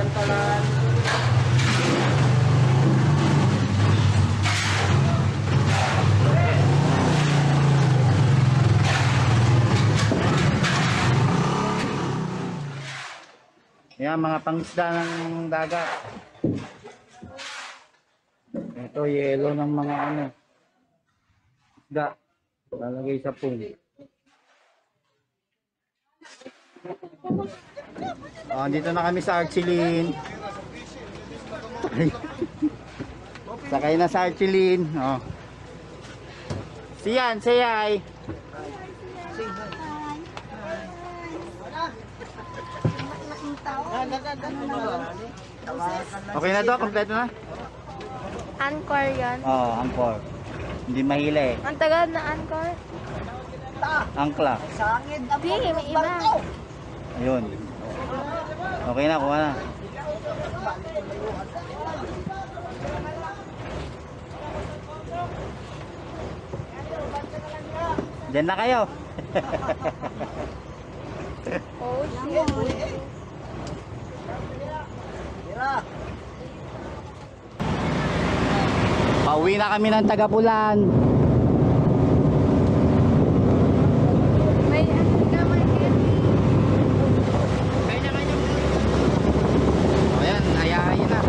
Pantalan. Yan, mga pangisda ng dagat. Ito, yelo ng mga ano. Isda. Lalagay sa pool. Dito na kami sa Archilin. Sakay na sa Archilin. Siyan, sayay. Okay na to, kompleto na. Anchor yan. Angkor. Hindi mahila eh. Ang tagal na anchor? Angkla. Hindi, may iba. Ayun. Okay na, kuha na. Diyan na kayo. Oh, shit. Pauwi na kami ng Tagapulan. May ano ka, may Ayan, ayayin na.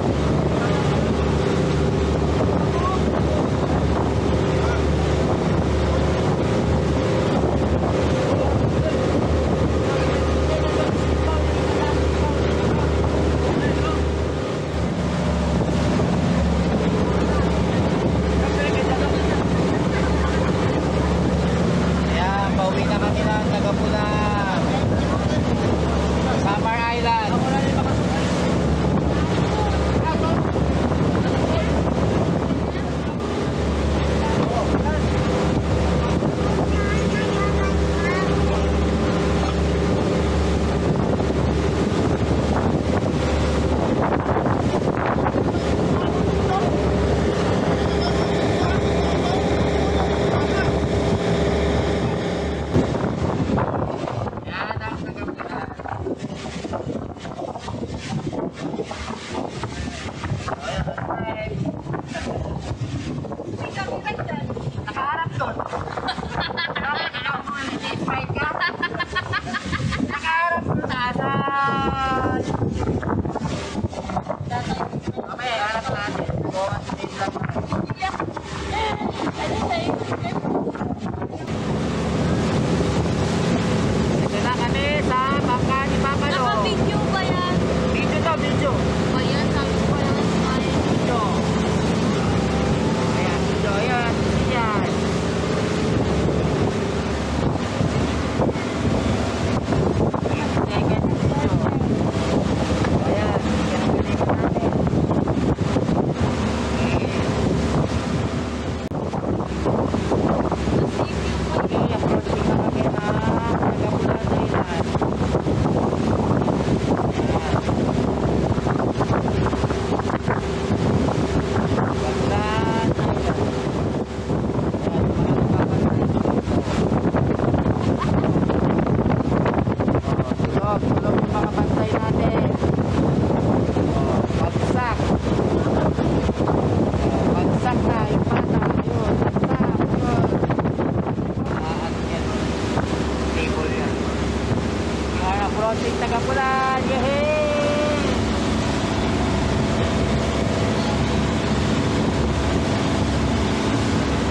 Tagapulan, yehey!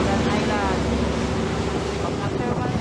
Tagapulan Island. After one.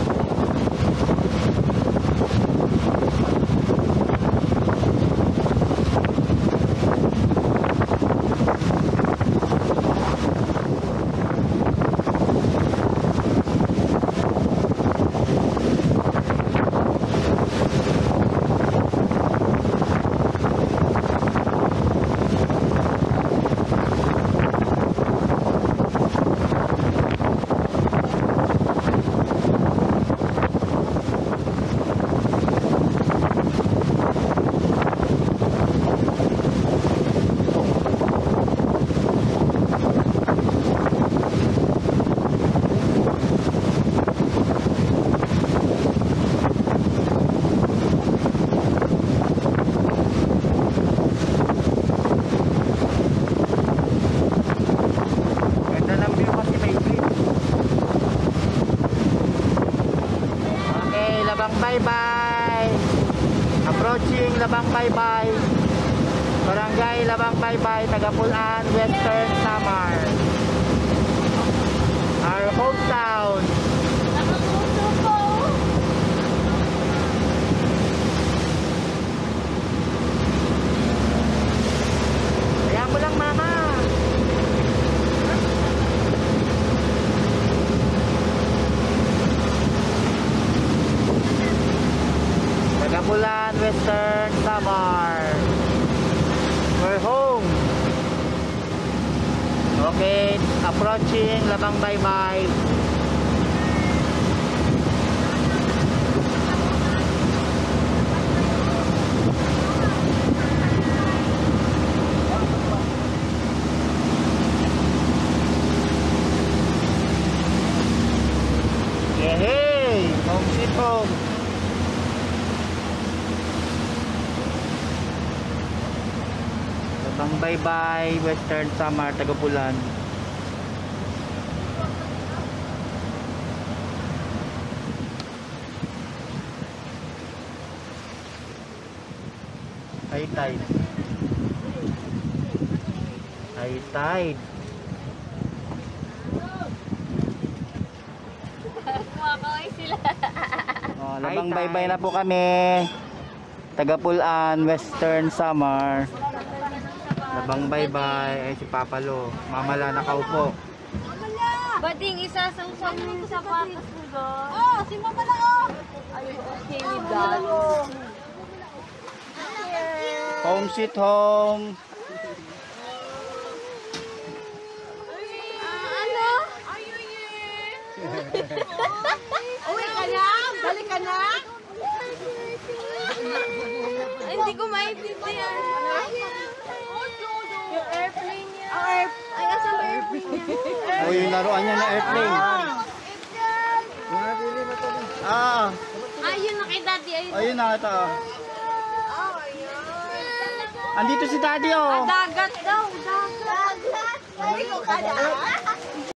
approaching Labang Baybay. Barangay Labang Baybay, Tagapulan, Western Samar. Our hometown. Nakakuso po. Kaya mo lang, mama. Tagapulan, Western Samar. We're home. Okay, approaching Labang Baybay. Yehey! Home sweet home. Labang Baybay, Western Samar, Tagapulan. High tide. High tide. Kumakaway sila. Oh, Labang Baybay na po kami. Tagapulan, Western Samar. Labang Baybay. Ay, si Papalo. Mamala nakaupo. Bading isasawsaw mo yung sapatos mo doon. Oh, si Mama na oh. Are you okay with that? Home sweet home. Ano? Uwi ka na? Balik ka na? Ay, hindi ko maintindihan. Yung airplane niya. Ay, asan ba airplane niya? O, yung laruan niya na airplane. Ah, Ayun na kay Daddy. Ayun. ayun na ito. Andito si Daddy oh. Dagat daw. Dagat. Ay, ko ka na.